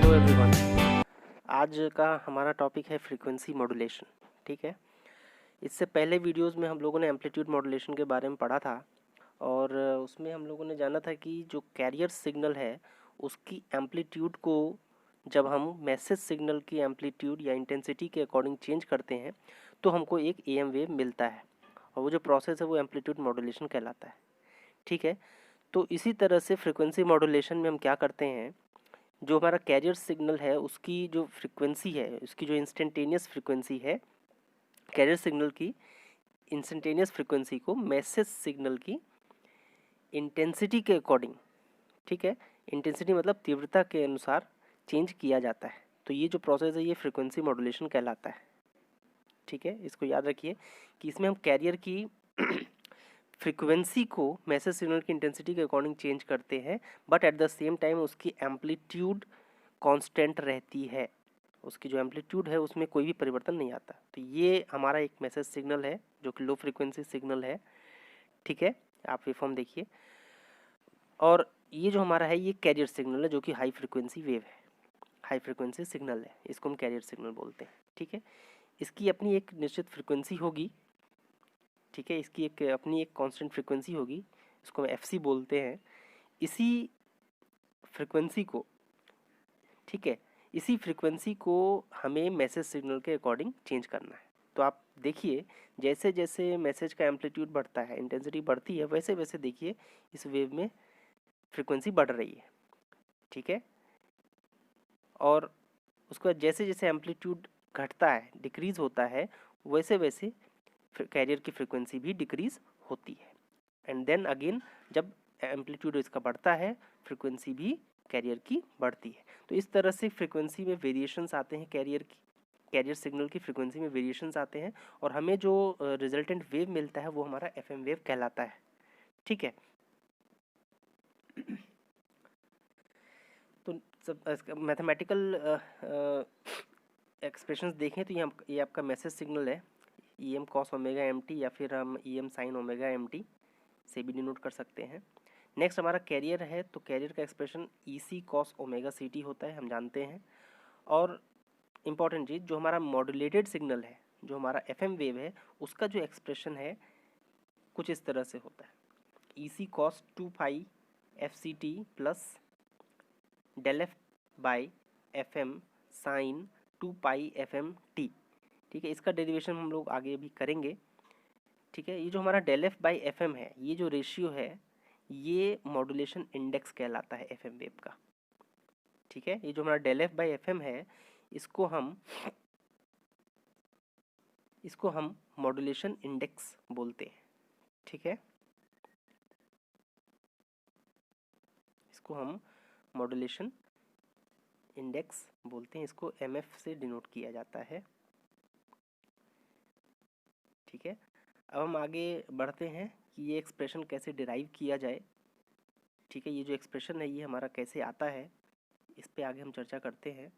Hello everyone. आज का हमारा टॉपिक है फ्रीक्वेंसी मॉड्यूलेशन। ठीक है, इससे पहले वीडियोस में हम लोगों ने एम्पलीट्यूड मॉड्यूलेशन के बारे में पढ़ा था और उसमें हम लोगों ने जाना था कि जो कैरियर सिग्नल है उसकी एम्पलीट्यूड को जब हम मैसेज सिग्नल की एम्पलीट्यूड या इंटेंसिटी के अकॉर्डिंग चेंज करते हैं तो हमको एक एम वेव मिलता है और वो जो प्रोसेस है वो एम्पलीट्यूड मॉड्यूलेशन कहलाता है। ठीक है, तो इसी तरह से फ्रीक्वेंसी मॉड्यूलेशन में हम क्या करते हैं, जो हमारा कैरियर सिग्नल है उसकी जो फ्रीक्वेंसी है, उसकी जो इंस्टेंटेनियस फ्रीक्वेंसी है, कैरियर सिग्नल की इंस्टेंटेनियस फ्रीक्वेंसी को मैसेज सिग्नल की इंटेंसिटी के अकॉर्डिंग, ठीक है, इंटेंसिटी मतलब तीव्रता के अनुसार चेंज किया जाता है। तो ये जो प्रोसेस है ये फ्रीक्वेंसी मॉड्यूलेशन कहलाता है। ठीक है, इसको याद रखिए कि इसमें हम कैरियर की फ्रीक्वेंसी को मैसेज सिग्नल की इंटेंसिटी के अकॉर्डिंग चेंज करते हैं, but at the same time उसकी एम्पलीट्यूड कांस्टेंट रहती है, उसकी जो एम्पलीट्यूड है उसमें कोई भी परिवर्तन नहीं आता। तो ये हमारा एक मैसेज सिग्नल है जो कि लो फ्रीक्वेंसी सिग्नल है। ठीक है, आप वेवफॉर्म देखिए, और ये जो हमारा है ये कैरियर सिग्नल है जो कि हाई फ्रीक्वेंसी वेव है, हाई फ्रीक्वेंसी सिग्नल है, इसको हम कैरियर सिग्नल बोलते हैं। ठीक है, इसकी अपनी एक निश्चित फ्रीक्वेंसी होगी। ठीक है, इसकी एक अपनी एक कांस्टेंट फ्रीक्वेंसी होगी, इसको हम एफसी बोलते हैं। इसी फ्रीक्वेंसी को, ठीक है, इसी फ्रीक्वेंसी को हमें मैसेज सिग्नल के अकॉर्डिंग चेंज करना है। तो आप देखिए जैसे जैसे मैसेज का एम्पलीट्यूड बढ़ता है, इंटेंसिटी बढ़ती है, वैसे वैसे देखिए इस वेव में फ्रीक्वेंसी बढ़ रही है। ठीक है, और उसके बाद जैसे जैसे एम्पलीट्यूड घटता है, डिक्रीज होता है, वैसे वैसे कैरियर की फ्रीक्वेंसी भी डिक्रीज होती है। एंड देन अगेन जब एम्पलीट्यूड इसका बढ़ता है, फ्रीक्वेंसी भी कैरियर की बढ़ती है। तो इस तरह से फ्रीक्वेंसी में वेरिएशंस आते हैं, कैरियर सिग्नल की फ्रीक्वेंसी में वेरिएशंस आते हैं और हमें जो रिजल्टेंट वेव मिलता है वो हमारा एफएम वेव कहलाता है। ठीक है, तो सब मैथमेटिकल एक्सप्रेशंस देखें तो ये आपका मैसेज सिग्नल है, E M cos omega M T, या फिर हम E M sine omega M T से भी डिनोट कर सकते हैं। नेक्स्ट हमारा कैरियर है, तो कैरियर का एक्सप्रेशन ई C cos omega C T होता है, हम जानते हैं। और इम्पॉर्टेंट चीज़, जो हमारा मॉड्यूलेटेड सिग्नल है, जो हमारा एफएम वेव है, उसका जो एक्सप्रेशन है कुछ इस तरह से होता है, E C cos 2 pi F C T plus del F by F M sine 2 pi F M T. ठीक है, इसका डेरिवेशन हम लोग आगे भी करेंगे। ठीक है, ये जो हमारा del F by F M है, ये जो रेशियो है ये मॉड्यूलेशन इंडेक्स कहलाता है एफ एम वेव का। ठीक है, ये जो हमारा del F by F M है इसको हम मॉड्यूलेशन इंडेक्स बोलते हैं। ठीक है, इसको हम मॉड्यूलेशन इंडेक्स बोलते हैं, इसको एम एफ से डिनोट किया जाता है। ठीक है, अब हम आगे बढ़ते हैं कि ये एक्सप्रेशन कैसे डिराइव किया जाए। ठीक है, ये जो एक्सप्रेशन है ये हमारा कैसे आता है, इस पे आगे हम चर्चा करते हैं।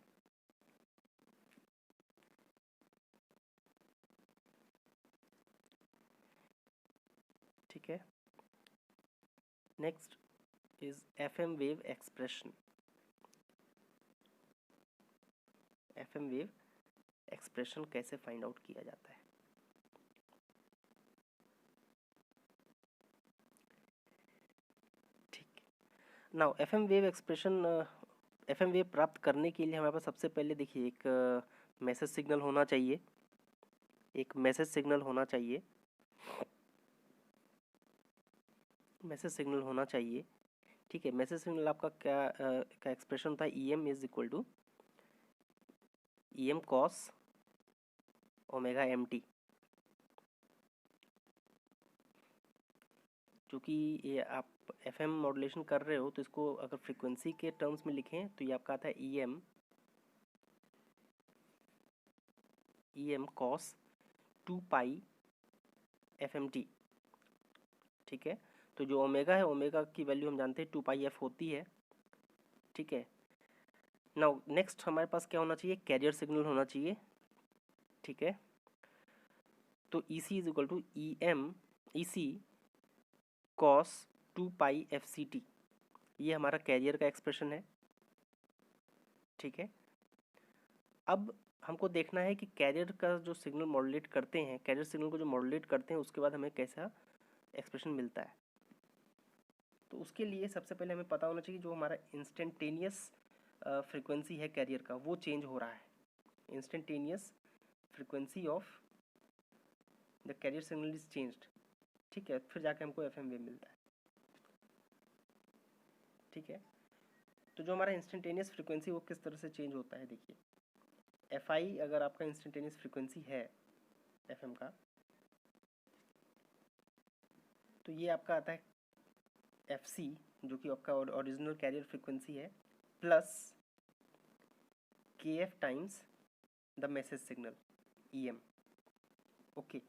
ठीक है, next is FM wave expression. FM wave expression कैसे फाइंड आउट किया जाता है। ठीक, now FM wave expression, FM wave प्राप्त करने के लिए हमारे पास सबसे पहले देखिए एक मैसेज सिग्नल होना चाहिए, एक मैसेज सिग्नल होना चाहिए, मैसेज सिग्नल होना चाहिए। ठीक है, मैसेज सिग्नल आपका क्या एक्सप्रेशन था, E M is equal to E M cos omega M T. क्योंकि ये आप एफ एम मॉड्यूलेशन कर रहे हो तो इसको अगर फ्रीक्वेंसी के टर्म्स में लिखें तो ये आपका आता है E M cos 2 pi F M T. ठीक है, तो जो ओमेगा है, ओमेगा की वैल्यू हम जानते हैं 2 पाई एफ होती है। ठीक है, नाउ नेक्स्ट हमारे पास क्या होना चाहिए, कैरियर सिग्नल होना चाहिए। ठीक है, तो E C is equal to E C cos 2 pi F C T, ये हमारा कैरियर का एक्सप्रेशन है। ठीक है। अब हमको देखना है कि कैरियर का जो सिग्नल मॉड्यूलेट करते हैं, कैरियर सिग्नल को जो मॉड्यूलेट करते हैं उसके बाद हमें कैसा एक्सप्रेशन मिलता है। तो उसके लिए सबसे पहले हमें पता होना चाहिए जो हमारा इंस्टेंटेनियस फ्रीक्वेंसी है कैरियर का वो चेंज हो रहा है। Instantaneous frequency of the carrier signal is changed, ठीक है, फिर जाके हमको एफएम वेव मिलता है। ठीक है, तो जो हमारा इंस्टेंटेनियस फ्रीक्वेंसी वो किस तरह से चेंज होता है, देखिए एफ आई अगर आपका इंस्टेंटेनियस फ्रीक्वेंसी है एफ एम का, तो ये आपका आता है एफ सी जो कि आपका ओरिजिनल कैरियर फ्रीक्वेंसी है plus K F times the message signal E M. Okay,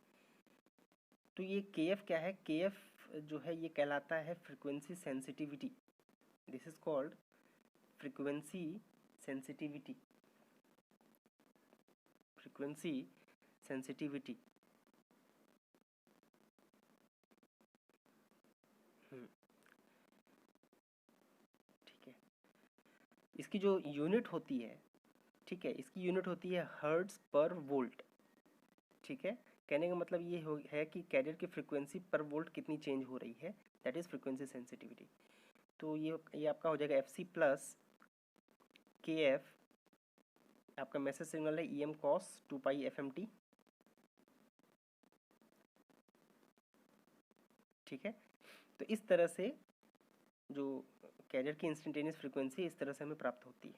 तो ये के एफ क्या है, के एफ जो है ये कहलाता है frequency sensitivity. This is called frequency sensitivity, frequency sensitivity. ठीक है, इसकी जो यूनिट होती है, ठीक है, इसकी यूनिट होती है हर्ट्ज पर वोल्ट। ठीक है, कहने का मतलब ये है कि कैरियर की फ्रीक्वेंसी पर वोल्ट कितनी चेंज हो रही है, दैट इज़ फ्रीक्वेंसी सेंसिटिविटी। तो ये आपका हो जाएगा F C plus K F, आपका मैसेज सिग्नल है E M cos 2 pi F M T. ठीक है, तो इस तरह से जो कैरियर की इंस्टेंटेनियस फ्रीक्वेंसी इस तरह से हमें प्राप्त होती है।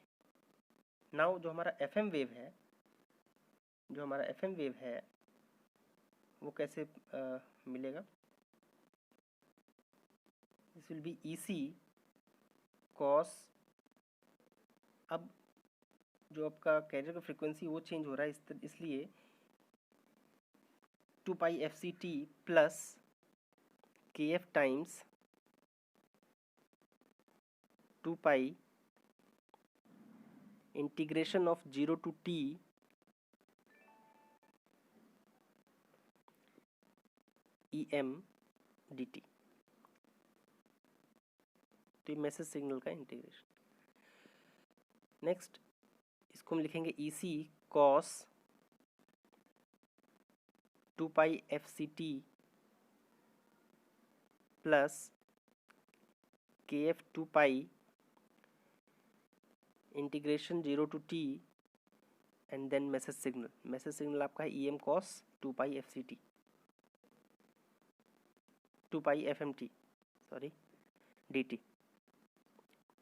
नाउ जो हमारा एफ एम वेव है, जो हमारा एफ एम वेव है वो कैसे मिलेगा, this will be E C cos, अब जो आपका कैरियर का फ्रीक्वेंसी वो चेंज हो रहा है इसलिए 2 pi F C T plus K F times 2 pi integration of 0 to T E M D T. तो ये मैसेज सिग्नल का इंटीग्रेशन। नेक्स्ट इसको हम लिखेंगे E C cos 2 pi F C T plus K F 2 pi integration 0 to T and then message signal. Message signal आपका है E M cos 2 pi F C T 2 pi F M T, sorry D T,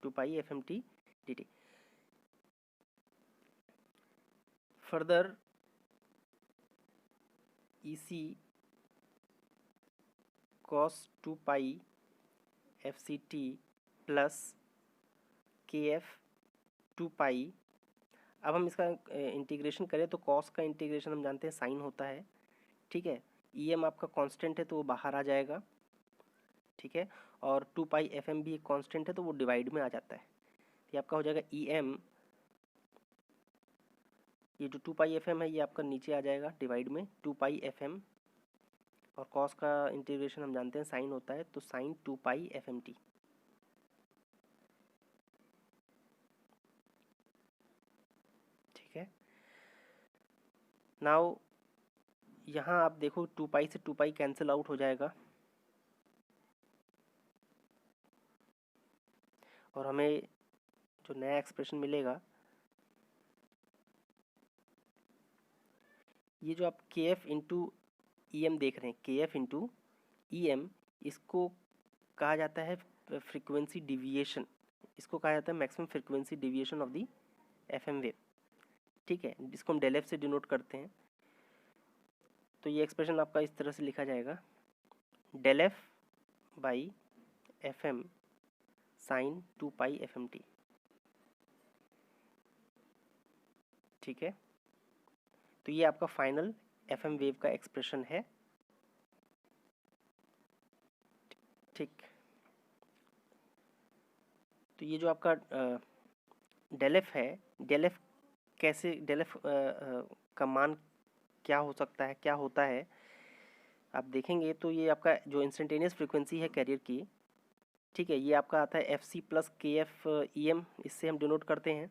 2 pi F M T D T. Further E C cos 2 pi F C T plus K F 2 pi. अब हम इसका integration करें तो cos का integration हम जानते हैं sign होता है। ठीक है, ई एम आपका कांस्टेंट है तो वो बाहर आ जाएगा। ठीक है, और 2 पाई एफ एम भी एक कांस्टेंट है तो वो डिवाइड में आ जाता है। ये आपका हो जाएगा ई एम, ये जो 2 पाई एफ एम है ये आपका नीचे आ जाएगा डिवाइड में 2 पाई एफ एम, और कॉस का इंटीग्रेशन हम जानते हैं साइन होता है तो sign 2 pi F M T. ठीक है, नाउ यहाँ आप देखो 2 पाई से 2 पाई कैंसिल आउट हो जाएगा और हमें जो नया एक्सप्रेशन मिलेगा, ये जो आप के एफ इंटू ई एम देख रहे हैं, के एफ इंटू ई एम, इसको कहा जाता है फ्रीक्वेंसी डिविएशन, इसको कहा जाता है maximum frequency deviation of the F M wave. ठीक है, जिसको हम डेल एफ से डिनोट करते हैं। तो ये एक्सप्रेशन आपका इस तरह से लिखा जाएगा, del F by F M sine 2 pi F M T. ठीक है, तो ये आपका फाइनल एफ एम वेव का एक्सप्रेशन है। ठीक, तो ये जो आपका डेल एफ है, डेल एफ कैसे, डेल एफ का मान क्या हो सकता है, क्या होता है आप देखेंगे तो ये आपका जो इंस्टेंटेनियस फ्रीक्वेंसी है कैरियर की, ठीक है, ये आपका आता है F C plus K F E M, इससे हम डिनोट करते हैं।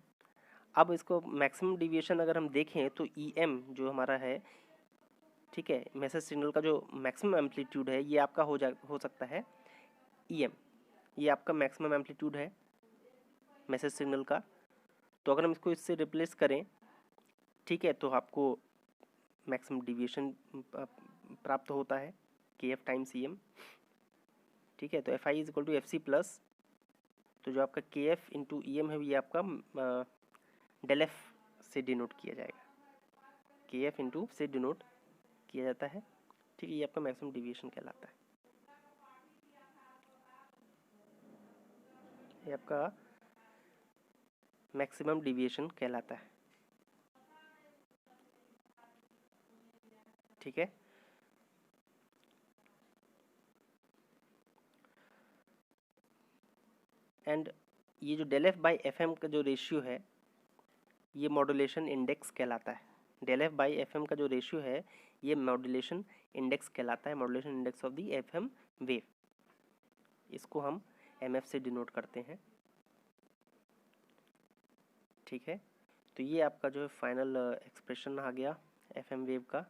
अब इसको मैक्सिमम डिविएशन अगर हम देखें तो EM जो हमारा है, ठीक है, मैसेज सिग्नल का जो मैक्सिमम एम्पलीट्यूड है ये आपका हो सकता है EM। ये आपका मैक्सिमम एम्पलीट्यूड है मैसेज सिग्नल का। तो अगर हम इसको इससे रिप्लेस करें, ठीक है, तो आपको मैक्सिमम डिविएशन प्राप्त होता है KF टाइम्स EM, ठीक है। तो FI is equal to FC plus, तो जो आपका KF इंटू EM है ये आपका डेल एफ से डिनोट किया जाएगा, KF इंटू से डिनोट किया जाता है, ठीक है। ये आपका मैक्सिमम डिविएशन कहलाता है। ये आपका मैक्सिमम डिविएशन कहलाता है, ठीक है। एंड ये जो del F by F M का जो रेशियो है ये मॉड्यूलेशन इंडेक्स कहलाता है। Del F by F M का जो रेशियो है ये मॉड्यूलेशन इंडेक्स कहलाता है, modulation index of the F M wave. इसको हम MF से डिनोट करते हैं, ठीक है। तो ये आपका जो है फाइनल एक्सप्रेशन आ गया FM वेव का।